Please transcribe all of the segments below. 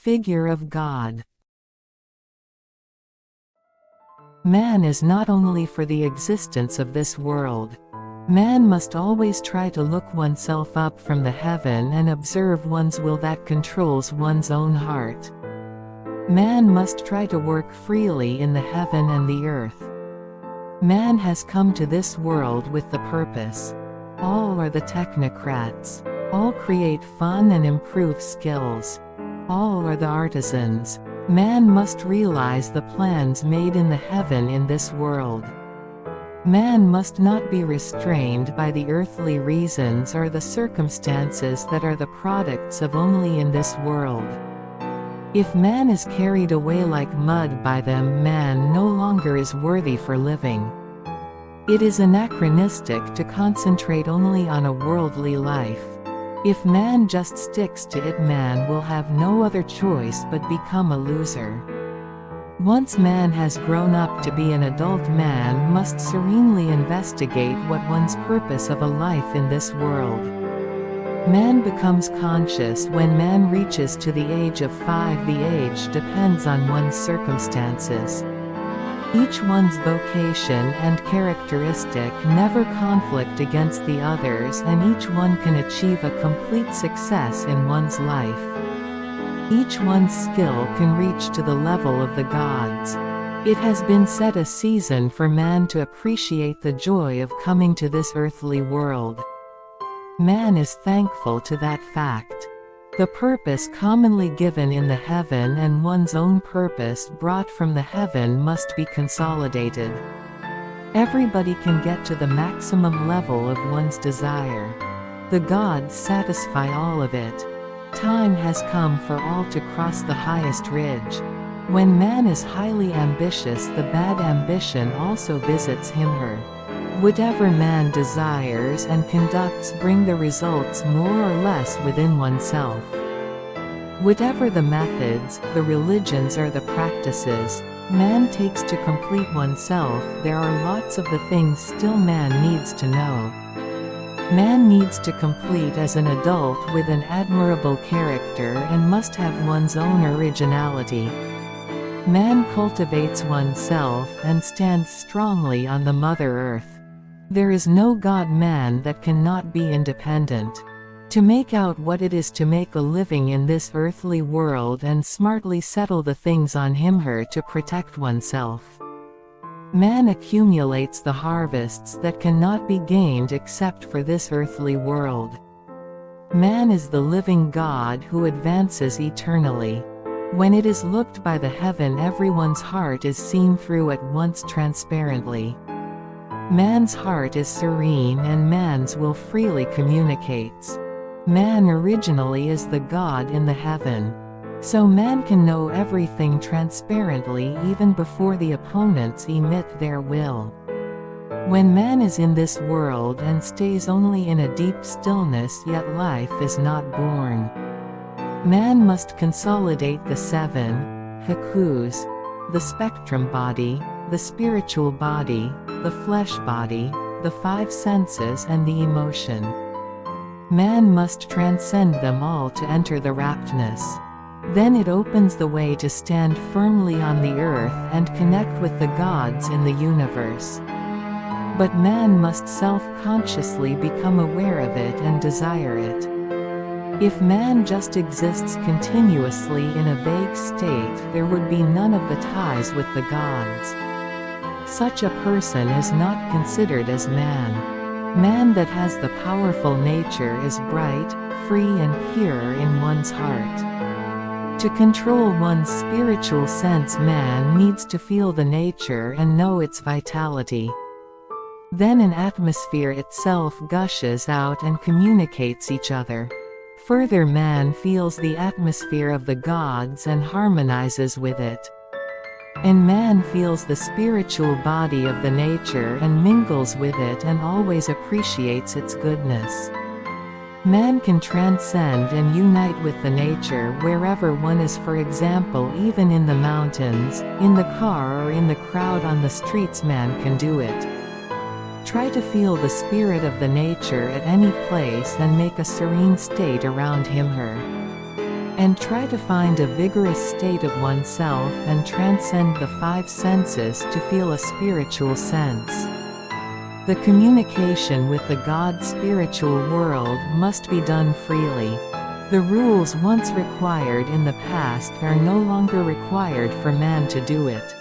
figure of God. Man is not only for the existence of this world. Man must always try to look oneself up from the heaven and observe one's will that controls one's own heart. Man must try to work freely in the heaven and the earth. Man has come to this world with the purpose. All are the technocrats. All create fun and improve skills. All are the artisans. Man must realize the plans made in the heaven in this world. Man must not be restrained by the earthly reasons or the circumstances that are the products of only in this world. If man is carried away like mud by them, man no longer is worthy for living. It is anachronistic to concentrate only on a worldly life. If man just sticks to it, man will have no other choice but become a loser. Once man has grown up to be an adult, man must serenely investigate what one's purpose of a life in this world. Man becomes conscious when man reaches to the age of 5. The age depends on one's circumstances. Each one's vocation and characteristic never conflict against the others, and each one can achieve a complete success in one's life. Each one's skill can reach to the level of the gods. It has been set a season for man to appreciate the joy of coming to this earthly world. Man is thankful to that fact. The purpose commonly given in the heaven and one's own purpose brought from the heaven must be consolidated. Everybody can get to the maximum level of one's desire. The gods satisfy all of it. Time has come for all to cross the highest ridge. When man is highly ambitious, the bad ambition also visits him/her. Whatever man desires and conducts bring the results more or less within oneself. Whatever the methods, the religions or the practices, man takes to complete oneself, there are lots of the things still man needs to know. Man needs to complete as an adult with an admirable character and must have one's own originality. Man cultivates oneself and stands strongly on the Mother Earth. There is no God-man that cannot be independent. To make out what it is to make a living in this earthly world and smartly settle the things on him/her to protect oneself. Man accumulates the harvests that cannot be gained except for this earthly world. Man is the living God who advances eternally. When it is looked by the heaven, everyone's heart is seen through at once transparently. Man's heart is serene and man's will freely communicates. Man originally is the God in the heaven. So man can know everything transparently even before the opponents emit their will. When man is in this world and stays only in a deep stillness, yet life is not born. Man must consolidate the 7 hakus, the spectrum body, the spiritual body, the flesh body, the 5 senses and the emotion. Man must transcend them all to enter the raptness. Then it opens the way to stand firmly on the earth and connect with the gods in the universe. But man must self-consciously become aware of it and desire it. If man just exists continuously in a vague state, there would be none of the ties with the gods. Such a person is not considered as man. Man that has the powerful nature is bright, free and pure in one's heart. To control one's spiritual sense, man needs to feel the nature and know its vitality. Then an atmosphere itself gushes out and communicates each other. Further, man feels the atmosphere of the gods and harmonizes with it. And man feels the spiritual body of the nature and mingles with it and always appreciates its goodness. Man can transcend and unite with the nature wherever one is, for example even in the mountains, in the car or in the crowd on the streets. Man can do it. Try to feel the spirit of the nature at any place and make a serene state around him/her. and try to find a vigorous state of oneself and transcend the five senses to feel a spiritual sense. The communication with the God spiritual world must be done freely. The rules once required in the past are no longer required for man to do it.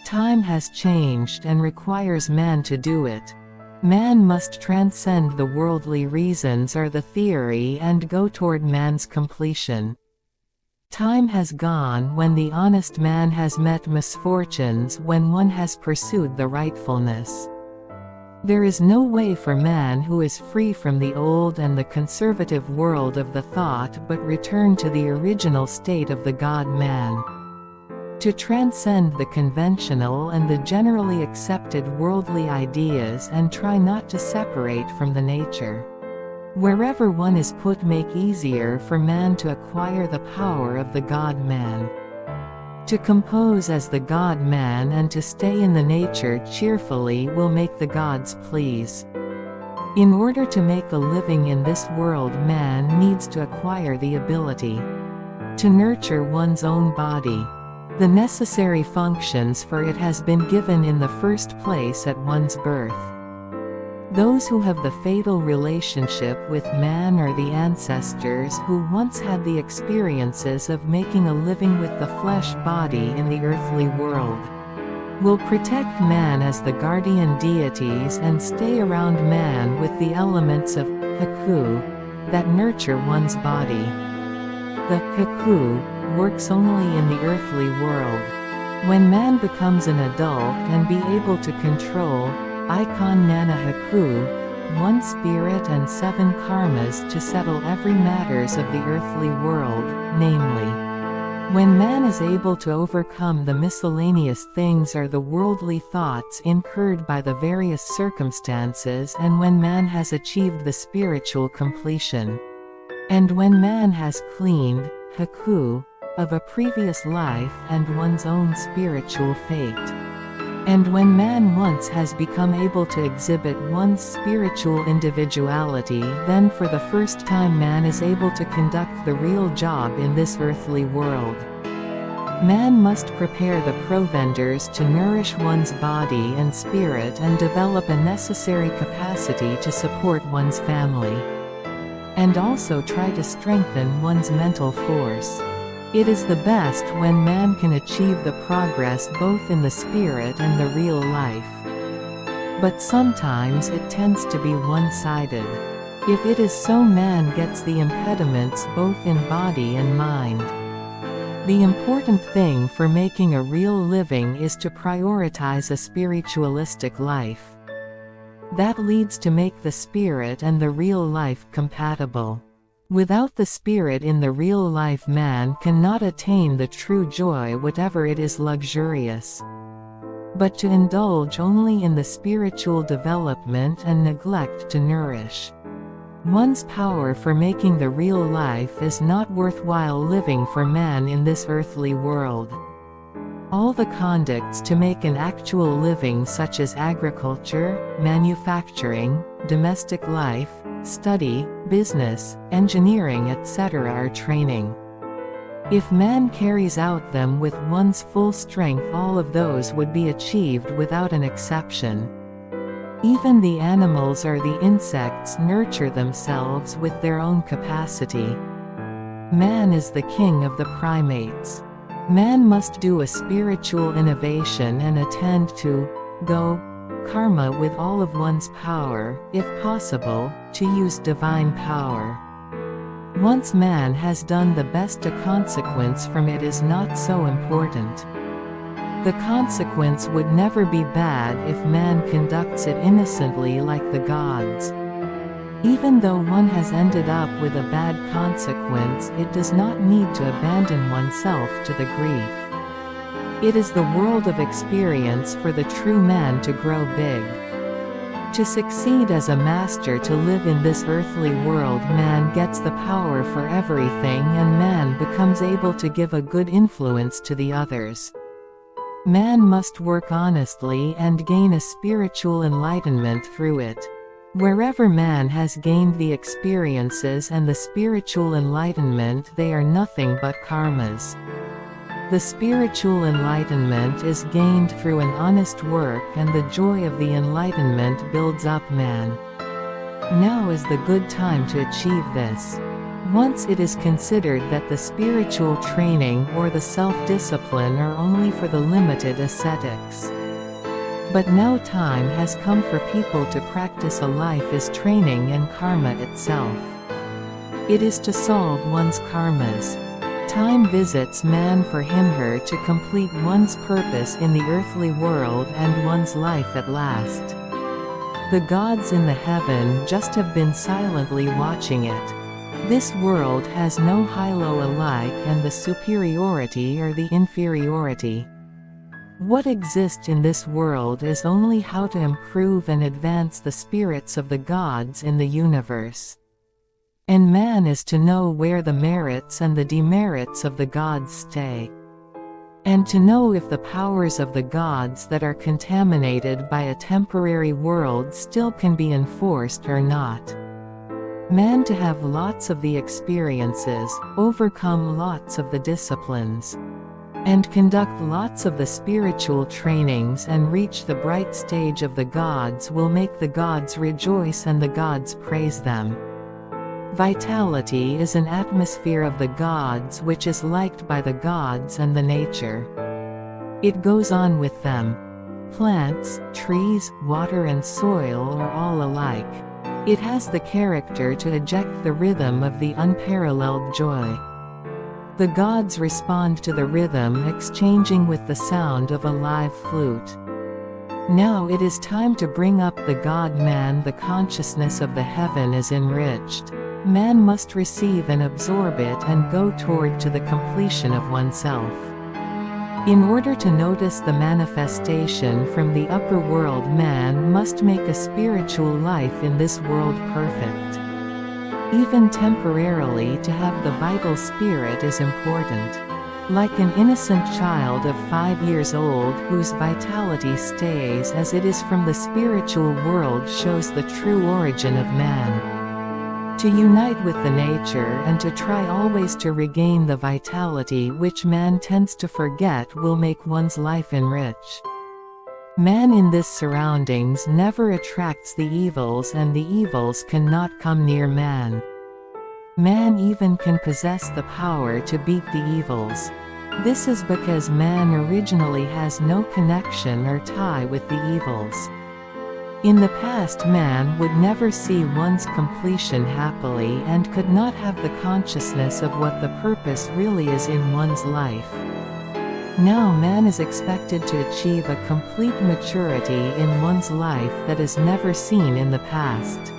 Time has changed and requires man to do it. Man must transcend the worldly reasons or the theory and go toward man's completion. Time has gone when the honest man has met misfortunes when one has pursued the rightfulness. There is no way for man who is free from the old and the conservative world of the thought but return to the original state of the God-man. To transcend the conventional and the generally accepted worldly ideas and try not to separate from the nature. Wherever one is put make easier for man to acquire the power of the God-man. To compose as the God-man and to stay in the nature cheerfully will make the gods please. In order to make a living in this world, man needs to acquire the ability to nurture one's own body. The necessary functions for it has been given in the first place at one's birth. Those who have the fatal relationship with man are the ancestors who once had the experiences of making a living with the flesh body in the earthly world. Will protect man as the guardian deities and stay around man with the elements of Haku that nurture one's body. The Haku works only in the earthly world. When man becomes an adult and be able to control Icon Nana Haku, one spirit and seven karmas to settle every matters of the earthly world, namely, when man is able to overcome the miscellaneous things or the worldly thoughts incurred by the various circumstances, and when man has achieved the spiritual completion, and when man has cleaned Haku of a previous life and one's own spiritual fate. And when man once has become able to exhibit one's spiritual individuality, then for the first time man is able to conduct the real job in this earthly world. Man must prepare the provenders to nourish one's body and spirit and develop a necessary capacity to support one's family. And also try to strengthen one's mental force. It is the best when man can achieve the progress both in the spirit and the real life. But sometimes it tends to be one-sided. If it is so, man gets the impediments both in body and mind. The important thing for making a real living is to prioritize a spiritualistic life. That leads to make the spirit and the real life compatible. Without the spirit in the real life, man cannot attain the true joy, whatever it is luxurious. But to indulge only in the spiritual development and neglect to nourish one's power for making the real life is not worthwhile living for man in this earthly world. All the conducts to make an actual living, such as agriculture, manufacturing, domestic life, study, business, engineering, etc., are training. If man carries out them with one's full strength, all of those would be achieved without an exception. Even the animals or the insects nurture themselves with their own capacity. Man is the king of the primates. Man must do a spiritual innovation and attend to karma with all of one's power, if possible, to use divine power. Once man has done the best, a consequence from it is not so important. The consequence would never be bad if man conducts it innocently like the gods. Even though one has ended up with a bad consequence, it does not need to abandon oneself to the grief. It is the world of experience for the true man to grow big. To succeed as a master, to live in this earthly world, man gets the power for everything, and man becomes able to give a good influence to the others. Man must work honestly and gain a spiritual enlightenment through it. Wherever man has gained the experiences and the spiritual enlightenment, they are nothing but karmas. The spiritual enlightenment is gained through an honest work, and the joy of the enlightenment builds up man. Now is the good time to achieve this. Once it is considered that the spiritual training or the self-discipline are only for the limited ascetics. But now time has come for people to practice a life as training and karma itself. It is to solve one's karmas. Time visits man for him/her to complete one's purpose in the earthly world and one's life at last. The gods in the heaven just have been silently watching it. This world has no high-low alike, and the superiority or the inferiority. What exists in this world is only how to improve and advance the spirits of the gods in the universe. And man is to know where the merits and the demerits of the gods stay. And to know if the powers of the gods that are contaminated by a temporary world still can be enforced or not. Man to have lots of the experiences, overcome lots of the disciplines, and conduct lots of the spiritual trainings and reach the bright stage of the gods will make the gods rejoice and the gods praise them. Vitality is an atmosphere of the gods which is liked by the gods and the nature. It goes on with them. Plants, trees, water and soil are all alike. It has the character to eject the rhythm of the unparalleled joy. The gods respond to the rhythm, exchanging with the sound of a live flute. Now it is time to bring up the God-man. The consciousness of the heaven is enriched. Man must receive and absorb it and go toward to the completion of oneself. In order to notice the manifestation from the upper world, man must make a spiritual life in this world perfect. Even temporarily, to have the vital spirit is important. Like an innocent child of 5 years old whose vitality stays as it is from the spiritual world shows the true origin of man. To unite with the nature and to try always to regain the vitality which man tends to forget will make one's life enriched. Man in this surroundings never attracts the evils, and the evils cannot come near man. Man even can possess the power to beat the evils. This is because man originally has no connection or tie with the evils. In the past, man would never see one's completion happily and could not have the consciousness of what the purpose really is in one's life. Now man is expected to achieve a complete maturity in one's life that is never seen in the past.